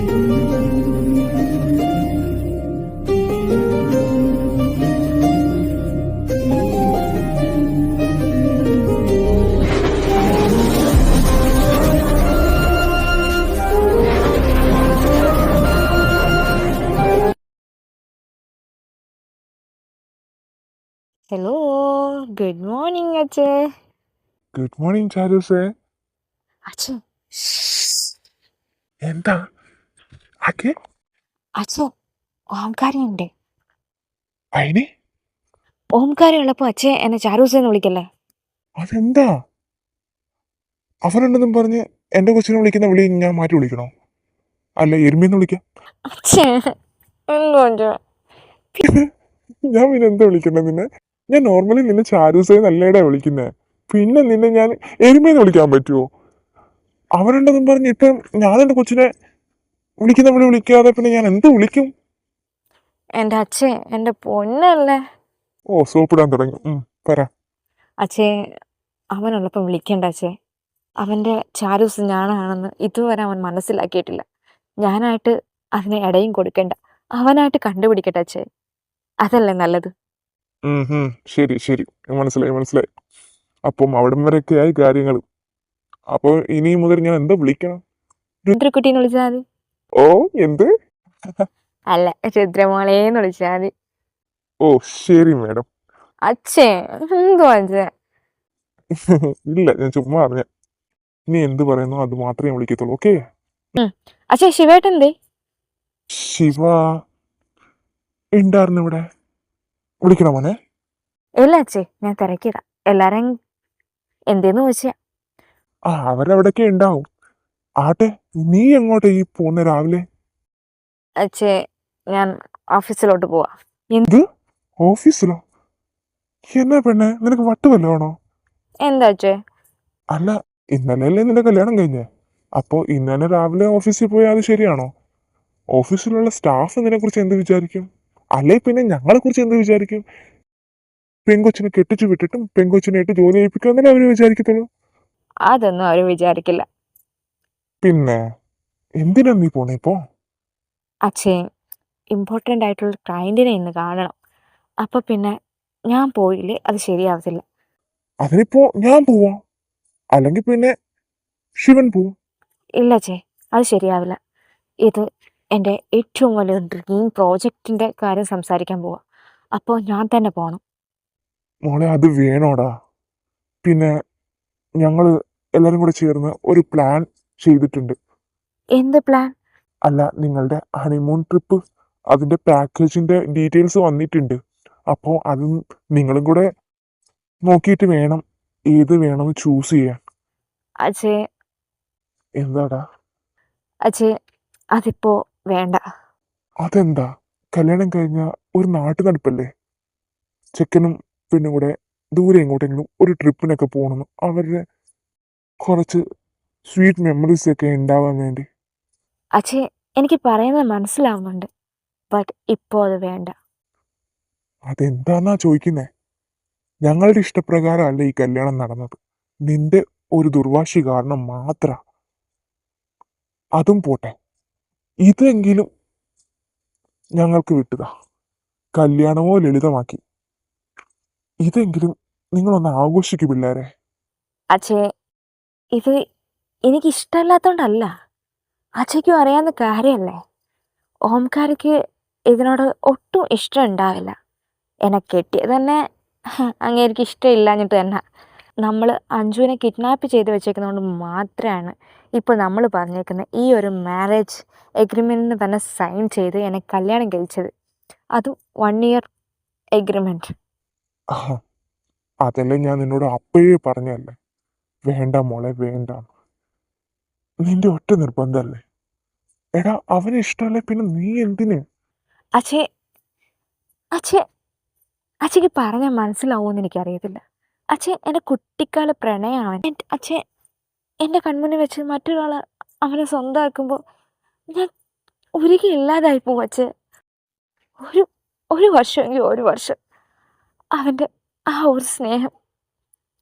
Hello, good morning അച്ഛേ. Good morning ചാരൂസേ. അച്ഛൻ എന്താ ആക്കെ? അച്ഛൻ ഓംകാരനുണ്ട്. അയിന് ഓംകാരം ഉള്ളപ്പോ അച്ഛൻ എന്നെ ചാരൂസെന്ന് വിളിക്കല്ലേ? അതെന്താ? അവനുണ്ടെന്നും പറഞ്ഞ് എന്റെ കൊച്ചിനെ വിളിക്കുന്ന വിളി ഞാൻ മാറ്റി വിളിക്കണോ? അല്ല എരുമേന്ന് വിളിക്കാം. അച്ഛേ എന്തോ ഞാൻ പിന്നെ എന്താ വിളിക്കണ്ടേ നിന്നെ? ഞാൻ നോർമലി നിന്നെ ചാരൂസേ നല്ലേടാ വിളിക്കുന്നേ. പിന്നെ നിന്നെ ഞാൻ എരുമേന്ന് വിളിക്കാൻ പറ്റുമോ? അവനുണ്ടെന്നും പറഞ്ഞ് ഇപ്പം ഞാൻ എന്റെ കൊച്ചിനെ വിളിക്കുന്ന വിളി വിളിക്കാതെ പിന്നെ ഞാൻ എന്ത് വിളിക്കും? എൻ്റെ അച്ഛൻ എൻ്റെ പൊന്നല്ലേ. ഓ, സോപ്പിടാൻ തുടങ്ങി. പറ. അച്ഛേ, അവനുള്ളപ്പം വിളിക്കണ്ട അച്ഛേ. അവൻ്റെ ചാരൂസ് ഞാനാണെന്ന് ഇതുവരെ അവൻ മനസ്സിലാക്കിയിട്ടില്ല. ഞാനായിട്ട് അതിന് ഇടയും കൊടുക്കണ്ട. അവനായിട്ട് കണ്ടുപിടിക്കട്ടെ അച്ഛേ. അതല്ലേ നല്ലത്. ശരി ശരി, മനസ്സിലായി. അപ്പം അവിടം വരെയൊക്കെ ആയി കാര്യങ്ങൾ. അപ്പോൾ ഇനി മുതൽ ഞാൻ എന്താ വിളിക്കണം? രുദ്രക്കുട്ടീന്ന് വിളിച്ചാൽ മതി. ഓ, എന്ത്? അല്ല, രുദ്രമോളേന്ന് വിളിച്ചാൽ മതി. ഓ ശരി മാഡം. അച്ഛേ എന്തോ അച്ഛേ. ഇല്ല, ഞാൻ ചുമ്മാ അറിഞ്ഞ. നീ എന്ത് പറയുന്നു അത് മാത്രമേ വിളിക്കത്തുള്ളൂ. ഓക്കെ. അച്ഛേ, ശിവേട്ടൻ്റെ ശിവ ഉണ്ടായിരുന്നു ഇവിടെ. വിളിക്കണോ മോനെ? ഇല്ല അച്ഛേ, ഞാൻ തിരക്കിയതാ. എല്ലാരും എന്തേന്ന് ചോദിച്ചാ. അവരവിടൊക്കെ ഉണ്ടാവും. ആട്ടെ, നീ എങ്ങോട്ടാ ഈ പോകുന്ന രാവിലെ? അച്ഛേ, ഞാൻ ഓഫീസിലോട്ട് പോവാ. എന്ത്? ഓഫീസിലോ? എന്നാ പെണ്ണെ, നിനക്ക് വട്ട് വല്ലതാണോ? എന്താ അച്ഛേ? അല്ല, ഇന്നലെയല്ലേ നിന്റെ കല്യാണം കഴിഞ്ഞേ? അപ്പോ ഇന്നലെ രാവിലെ ഓഫീസിൽ പോയാൽ അത് ശരിയാണോ? ഓഫീസിലുള്ള സ്റ്റാഫ് നിന്നെ കുറിച്ച് എന്ത് വിചാരിക്കും? അല്ലെ പിന്നെ ഞങ്ങളെ കുറിച്ച് എന്ത് വിചാരിക്കും? പെങ്കൊച്ചിനെ കെട്ടിച്ചു വിട്ടിട്ടും പെങ്കൊച്ചിനായിട്ട് ജോലി ചെയ്യിപ്പിക്കാന്നല്ലേ അവര് വിചാരിക്കത്തുള്ളൂ. അതൊന്നും അവര് വിചാരിക്കില്ല. പിന്നെ എന്തിനാ നീ പോണേ ഇപ്പോ? അച്ഛേ, ഇമ്പോർട്ടൻ്റ് ആയിട്ടുള്ള ക്ലയൻറ്റിനെ ഇന്ന് കാണണം. അപ്പൊ പിന്നെ ഞാൻ പോയില്ലേ അത് ശരിയാവത്തില്ല. അതിനിപ്പോ ഞാൻ പോവാം, അല്ലെങ്കിൽ പിന്നെ ശിവൻ പോവും. ഇല്ല അച്ഛേ, അത് ശരിയാവില്ല. ഇത് എൻ്റെ ഏറ്റവും വലിയ ഡ്രീം പ്രോജക്റ്റിൻ്റെ കാര്യം സംസാരിക്കാൻ പോവാ. അപ്പോൾ ഞാൻ തന്നെ പോകണം. മോളെ, അത് വേണോടാ. പിന്നെ ഞങ്ങള് എല്ലാരും കൂടെ ചേർന്ന് ഒരു പ്ലാൻ ചെയ്തിട്ടുണ്ട്. എന്ത് പ്ലാൻ? അല്ല, നിങ്ങളുടെ ഹണിമൂൺ ട്രിപ്പ്, അതിന്റെ പാക്കേജിന്റെ ഡീറ്റെയിൽസ് വന്നിട്ടുണ്ട്. അപ്പോൾ അത് നിങ്ങളും കൂടെ നോക്കിയിട്ട് വേണം ഏത് വേണമെന്ന് ചൂസ് ചെയ്യാൻ. അച്ഛേ എന്താടാ? അച്ഛേ, അതിപ്പോ വേണ്ട. അതെന്താ? കല്യാണം കഴിഞ്ഞ ഒരു നാട്ടു നടപ്പല്ലേ? ചെക്കനും പെണ്ണും കൂടെ ദൂരെ എങ്ങോട്ടെങ്കിലും ഒരു ട്രിപ്പിനൊക്കെ പോകണമെന്ന്, അവരുടെ കുറച്ച് സ്വീറ്റ് മെമ്മറീസ് ഒക്കെ ഉണ്ടാവാൻ വേണ്ടി. അച്ഛേ, എനിക്ക് പറയുന്നത് മനസ്സിലാവുന്നുണ്ട്. ബട്ട് ഇപ്പോൾ അത് വേണ്ട. അതെന്താന്നാ ചോദിക്കുന്നേ? ഞങ്ങളുടെ ഇഷ്ടപ്രകാരം അല്ല ഈ കല്യാണം നടന്നത്. നിന്റെ ഒരു ദുർവാശി കാരണം മാത്ര. അതും പോട്ടെ, ഇതെങ്കിലും ഞങ്ങൾക്ക് വിട്ടുതാ. കല്യാണമോ ലളിതമാക്കി. ഇതെങ്കിലും നിങ്ങളൊന്ന് ആഘോഷിക്കു പിള്ളേരെ. അച്ഛേ, ഇത് എനിക്കിഷ്ടമല്ലാത്തോണ്ടല്ല. അച്ഛയ്ക്കും അറിയാവുന്ന കാര്യമല്ലേ. ഓംകാരയ്ക്ക് ഇതിനോട് ഒട്ടും ഇഷ്ടം ഉണ്ടാവില്ല. എന്നെ കെട്ടിയത് തന്നെ അങ്ങേർക്ക് ഇഷ്ടമില്ലാഞ്ഞിട്ട് തന്നെ. നമ്മൾ അഞ്ജുവിനെ കിഡ്നാപ്പ് ചെയ്ത് വെച്ചേക്കുന്നതുകൊണ്ട് മാത്രമാണ് ഇപ്പോൾ നമ്മൾ പറഞ്ഞേക്കുന്ന ഈ ഒരു മാരേജ് എഗ്രിമെൻറ്റിന് തന്നെ സൈൻ ചെയ്ത് എന്നെ കല്യാണം കഴിച്ചത്. അതും 1 ഇയർ എഗ്രിമെൻറ്റ്. അതല്ലേ ഞാൻ നിന്നോട് അപ്പോഴേ പറഞ്ഞല്ലേ, വേണ്ട മോളെ വേണ്ട. നിന്റെ ഒറ്റ നിർബന്ധമല്ലേ? എടാ, അവന് ഇഷ്ടമല്ലേ പിന്നെ നീ എന്തിന്? അച്ഛേ അച്ഛേ അച്ഛയ്ക്ക് പറഞ്ഞാൽ മനസ്സിലാവുമെന്ന് എനിക്കറിയത്തില്ല. അച്ഛൻ എൻ്റെ കുട്ടിക്കാല പ്രണയമാണ്. അച്ഛൻ എൻ്റെ കൺമുന്നിൽ വെച്ച് മറ്റൊരാൾ അവനെ സ്വന്തമാക്കുമ്പോൾ ഞാൻ ഒരിക്കലും ഇല്ലാതായി പോകും അച്ഛൻ. ഒരു വർഷമെങ്കിൽ ഒരു വർഷം അവൻ്റെ ആ ഒരു സ്നേഹം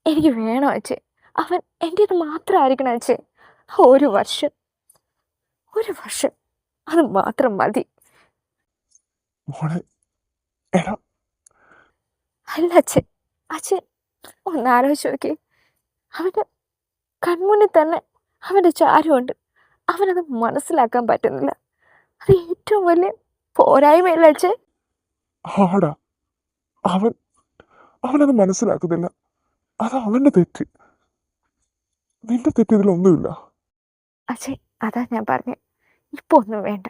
എനിക്ക് വേണം അച്ഛൻ. അവൻ എൻ്റേത് മാത്രമായിരിക്കണം അച്ഛൻ. ഒരു വർഷം അത് മാത്രം മതി. മോളെ എടാ അല്ല അച്ഛൻ, അച്ഛൻ ഒന്ന് ആലോചിച്ച് നോക്കി. അവൻ്റെ കൺമുന്നിൽ തന്നെ അവൻ്റെ ചാരമുണ്ട്. അവനത് മനസ്സിലാക്കാൻ പറ്റുന്നില്ല. അത് ഏറ്റവും വലിയ പോരായ്മയല്ല അച്ഛൻ. ആടാ അവൻ അവനത് മനസ്സിലാക്കുന്നില്ല. അത് അവന്റെ തെറ്റ്. നിന്റെ തെറ്റ് ഇതിലൊന്നുമില്ല. അച്ഛൻ അതാ ഞാൻ പറഞ്ഞേ, ഇപ്പൊ ഒന്നും വേണ്ട.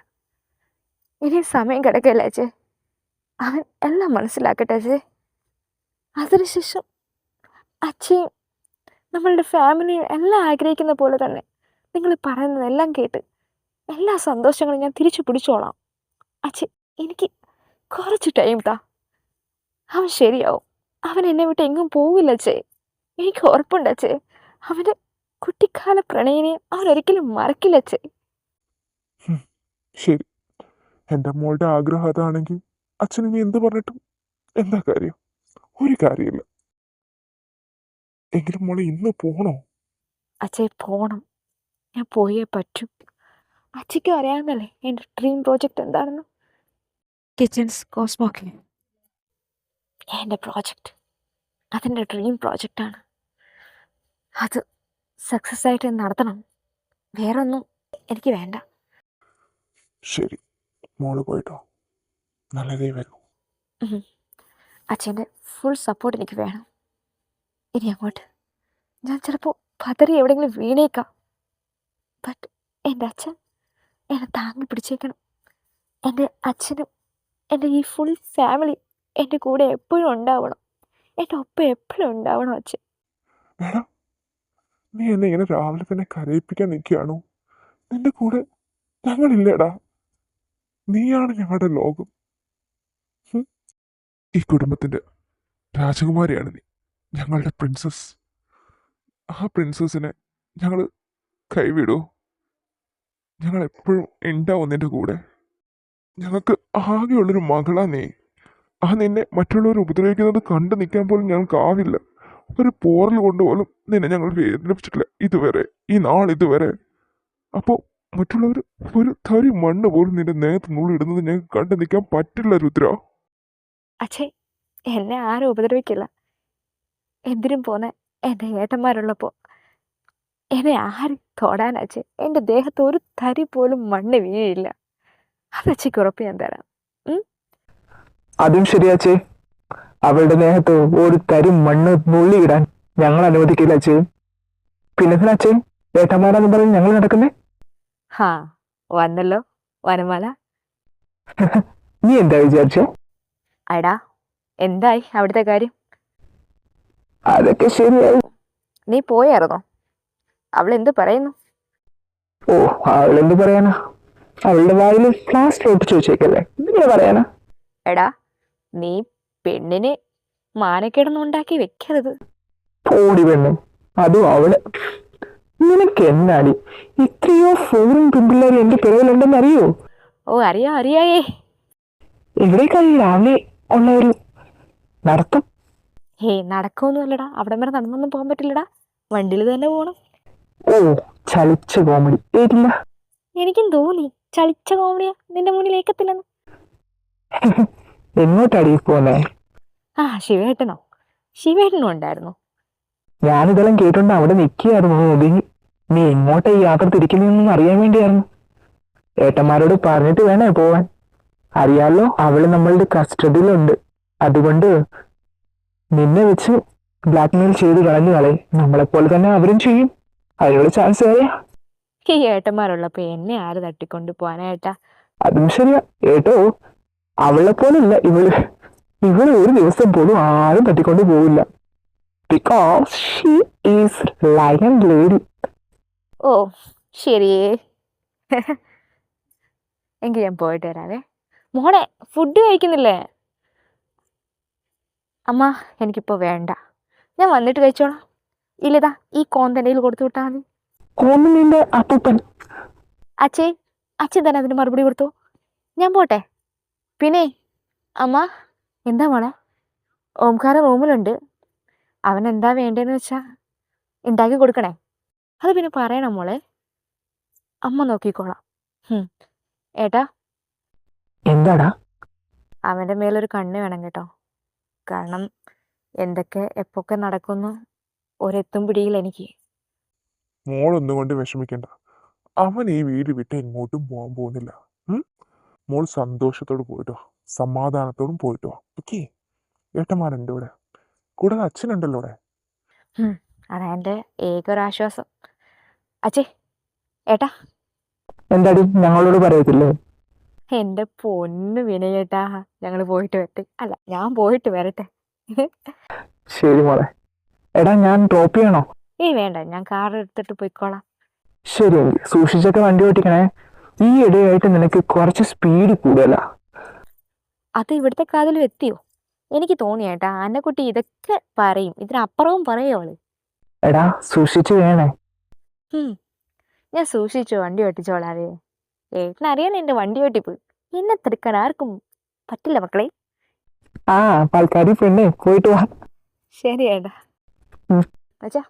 ഇനി സമയം കിടക്കല്ല അച്ഛേ. അവൻ എല്ലാം മനസ്സിലാക്കട്ടെ അച്ഛേ. അതിനുശേഷം അച്ഛയും നമ്മളുടെ ഫാമിലിയും എല്ലാം ആഗ്രഹിക്കുന്ന പോലെ തന്നെ നിങ്ങൾ പറയുന്നതെല്ലാം കേട്ട് എല്ലാ സന്തോഷങ്ങളും ഞാൻ തിരിച്ചു പിടിച്ചോളാം. അച്ഛൻ എനിക്ക് കുറച്ച് ടൈം താ. അവൻ ശരിയാവും. അവൻ എന്നെ വിട്ട് എങ്ങും പോവില്ല അച്ഛേ. എനിക്ക് ഉറപ്പുണ്ട് അച്ഛേ. അവൻ്റെ കുട്ടിക്കാല പ്രണയിനെ അവൻ ഒരിക്കലും മറക്കില്ല അച്ഛേ. ശരി, എന്റെ മോളുടെ ആഗ്രഹം അതാണെങ്കിൽ അച്ഛൻ ഇനി എന്ത് പറഞ്ഞിട്ടും എന്താ കാര്യം? ഒരു കാര്യമില്ല. എങ്കിലും മോളെ ഇന്ന് പോണോ? അച്ഛേ പോണം. ഞാൻ പോയേ പറ്റൂ. അച്ഛയ്ക്കും അറിയാവുന്നല്ലേ എൻ്റെ ഡ്രീം പ്രോജക്റ്റ് എന്താണെന്ന്. കിച്ചൻസ് കോസ്മോക്ക് എൻ്റെ പ്രോജക്റ്റ്, അതെൻ്റെ ഡ്രീം പ്രോജക്റ്റാണ്. അത് സക്സസ് ആയിട്ട് നടത്തണം. വേറൊന്നും എനിക്ക് വേണ്ട. ശരി, മോള് പോയിട്ടോ. നല്ലതേ വരൂ. അച്ഛൻ്റെ ഫുൾ സപ്പോർട്ട് എനിക്ക് വേണം. ഇനി അങ്ങോട്ട് ഞാൻ ചിലപ്പോൾ പതറി എവിടെയെങ്കിലും വീണേക്കാം. ബട്ട് എൻ്റെ അച്ഛൻ എന്നെ താങ്ങി പിടിച്ചേക്കണം. എൻ്റെ അച്ഛനും എൻ്റെ ഈ ഫുൾ ഫാമിലി എൻ്റെ കൂടെ എപ്പോഴും ഉണ്ടാവണം. എൻ്റെ ഒപ്പം എപ്പോഴും ഉണ്ടാവണം അച്ഛൻ. വേണം, നീ എന്നെ ഇങ്ങനെ രാവിലെ തന്നെ കരയിപ്പിക്കാൻ നിൽക്കുകയാണോ? നിന്റെ കൂടെ ഞങ്ങളില്ലേടാ. നീയാണ് ഞങ്ങളുടെ ലോകം. ഈ കുടുംബത്തിന്റെ രാജകുമാരിയാണ് നീ, ഞങ്ങളുടെ പ്രിൻസസ്. ആ പ്രിൻസസിനെ ഞങ്ങൾ കൈവിടൂ? ഞങ്ങൾ എപ്പോഴും ഉണ്ടാവും നിന്റെ കൂടെ. ഞങ്ങൾക്ക് ആകെയുള്ളൊരു മകളാ നീ. ആ നിന്നെ മറ്റുള്ളവർ ഉപദ്രവിക്കുന്നത് കണ്ടു നിൽക്കാൻ പോലും ഞങ്ങൾക്കാവില്ല. ഒരു പോറൽ കൊണ്ടുപോലും നിന്നെ ഞങ്ങൾ വേദനിപ്പിച്ചിട്ടില്ല ഇതുവരെ, ഈ നാളിതുവരെ. അപ്പോൾ മറ്റുള്ളവർ ഒരു തരി മണ്ണ് പോലും നിന്റെ നേരത്ത് നുള്ളിടുന്നത് ഞങ്ങൾക്ക് കണ്ടു നിൽക്കാൻ പറ്റില്ല രുദ്ര. അച്ഛേ എന്നെ ആരും ഉപദ്രവിക്കില്ല. എന്തിനും പോന്നെ എൻ്റെ ഏട്ടന്മാരുള്ളപ്പോൾ എന്നെ ആരും തൊടാനച്ഛേ. എൻ്റെ ദേഹത്ത് ഒരു തരി പോലും മണ്ണ് വീഴില്ല. അതച്ഛയ്ക്ക് ഉറപ്പ് ഞാൻ തരാം. അതും ശരിയാച്ചേ. അവളുടെ ദേഹത്ത് ഒരു തരി മണ്ണ് നുള്ളിയിടാൻ ഞങ്ങൾ അനുവദിക്കില്ല അച്ഛേ. പിന്നെ അച്ഛൻ ഏട്ടന്മാരാന്ന് പറഞ്ഞ് ഞങ്ങൾ നടക്കുന്നേ? ഹാ വന്നല്ലോ വനമാല. നീ എന്താ വിചാരിച്ചേ? അടാ എന്തായി അവിടുത്തെ കാര്യം? അതൊക്കെ ശരിയായി. നീ പോയായിരുന്നോ? അവൾ എന്ത് പറയുന്നു? ഓ, അവളെന്ത് പറയാനാ? അവളുടെ വായിൽ പ്ലാസ്റ്റർ ഒട്ടിച്ചു വെച്ചേക്കല്ലേ, എന്തിനാ പറയാനാ? എടാ നീ പെണ്ണിനെ മാനക്കേടൊന്നും ഉണ്ടാക്കി വെക്കരുത്. ഓടി പെണ്ണു, അതും അവള്. നിനക്ക് എന്നാടി ഇത്രയോ ഫോറിൻ പെൺപിള്ളേർ എന്റെ പിറവിലുണ്ടെന്ന് അറിയോ? ഓ അറിയായേ. എവിടേക്കായി രാവിലെ ഉള്ള ഒരു നടത്തം? നടക്കൊന്നുമല്ലടാ. അവിടെ വരെ നടന്നൊന്നും പോകാൻ പറ്റില്ലടാ. വണ്ടിയിൽ തന്നെ പോകണം. ഓ, ചലിച്ച കോമഡി ഏറ്റില്ല. എനിക്കും തോന്നി ചളിച്ച കോമഡിയാ നിന്റെ മുന്നിലേക്കത്തില്ലെന്ന്. എങ്ങോട്ടാടി പോന്നേ? ശിവേട്ടനും ഉണ്ടായിരുന്നു. ഞാനിതെല്ലാം കേട്ടോണ്ട് അവിടെ നിൽക്കുകയായിരുന്നു. ഒതുങ്ങി. നീ എങ്ങോട്ടാ ഈ യാത്ര തിരിക്കുന്നതെന്ന് അറിയാൻ വേണ്ടിയായിരുന്നു. ഏട്ടന്മാരോട് പറഞ്ഞിട്ട് വേണേ പോവാൻ. അറിയാലോ, അവള് നമ്മളുടെ കസ്റ്റഡിയിലുണ്ട്. അതുകൊണ്ട് നിന്നെ വെച്ച് ബ്ലാക്ക്മെയിൽ ചെയ്ത് കളഞ്ഞാളെ നമ്മളെപ്പോലെ തന്നെ അവരും ചെയ്യും. അതിനുള്ള ചാൻസ് ഏറെയാ. ഈ ഏട്ടന്മാരുള്ളപ്പോ എന്നെ ആര് തട്ടിക്കൊണ്ട് പോവാനേട്ടാ? അതും ശരിയാ ഏട്ടോ. അവളെ പോലില്ല ഇവള്. ഇവള് ഒരു ദിവസം പോലും ആരും തട്ടിക്കൊണ്ട് പോവില്ല. Because she is lion lady. ഓ ശരിയേ. എങ്കിൽ ഞാൻ പോയിട്ട് വരാവേ. മോളെ ഫുഡ് കഴിക്കുന്നില്ലേ? അമ്മ എനിക്കിപ്പോൾ വേണ്ട, ഞാൻ വന്നിട്ട് കഴിച്ചോളാം. ഇല്ലതാ ഈ കോന്തൻ്റെയിൽ കൊടുത്തു വിട്ടാൽ മതി. കോന്നിന്റെ അപ്പൂപ്പൻ. അച്ഛൻ തന്നെ അതിന് മറുപടി കൊടുത്തു. ഞാൻ പോട്ടെ. പിന്നെ അമ്മ എന്താ മോളെ? ഓംകാര റൂമിലുണ്ട്. അവൻ എന്താ വേണ്ടതെന്ന് വെച്ചാൽ ഉണ്ടാക്കി കൊടുക്കണേ. അത് പിന്നെ പറയണം മോളെ. അമ്മ നോക്കിക്കോളാം. ഏട്ടാ എന്താടാ? അവൻ്റെ മേലൊരു കണ്ണ് വേണം കേട്ടോ. കാരണം എന്തൊക്കെ എപ്പൊക്കെ നടക്കുന്നു ഒരെത്തും പിടിയിൽ എനിക്ക്. മോളൊന്നും കൊണ്ട് വിഷമിക്കണ്ട. അവൻ ഈ വീട് വിട്ട് എങ്ങോട്ടും പോകാൻ പോകുന്നില്ല. മോൾ സന്തോഷത്തോട് പോയിട്ടോ, സമാധാനത്തോടും പോയിട്ടോ. ഓക്കെ, ഏട്ടന്മാരുണ്ട് ഇവിടെ, കൂടാതെ അച്ഛനുണ്ടല്ലോ ഇവിടെ. അതാ എൻ്റെ ഏക ഒരാശ്വാസം. അച്ഛേ ഏട്ടാ, എന്താടി ഞങ്ങളോട് പറയത്തില്ലേ? എൻ്റെ പൊന്നു വിനയേട്ടാ, ഞങ്ങൾ പോയിട്ട് വരട്ടെ. അല്ല, ഞാൻ പോയിട്ട് വരട്ടെ. ശരി മോളെ. എടാ ഞാൻ ഡ്രോപ്പ് ചെയ്യണോ? വേണ്ട, ഞാൻ കാർ എടുത്തിട്ട് പോയിക്കോളാം. ശരി എങ്കിൽ സൂക്ഷിച്ചൊക്കെ വണ്ടി ഓടിക്കണേ. ഈ ഇടയായിട്ട് നിനക്ക് കുറച്ച് സ്പീഡ് കൂടുതലാ. അത് ഇവിടുത്തെ കാതിലും എത്തിയോ? എനിക്ക് തോന്നിയേട്ടാ അന്നക്കുട്ടി ഇതൊക്കെ പറയും, ഇതിനപ്പുറവും പറയോ അവള്. എടാ സൂക്ഷിച്ചു വേണേ. ഞാൻ സൂക്ഷിച്ചു വണ്ടി ഓട്ടിച്ചോളാവേ. ഏട്ടനറിയാൻ എൻ്റെ വണ്ടി ഓട്ടിപ്പ്. എന്നെ തടുക്കാൻ ആർക്കും പറ്റില്ല മക്കളെ. ആ പാൽക്കാരി പെണ്ണെ, പോയിട്ട് വാ. ശരി ഏട്ടാ. ഉം. അച്ഛാ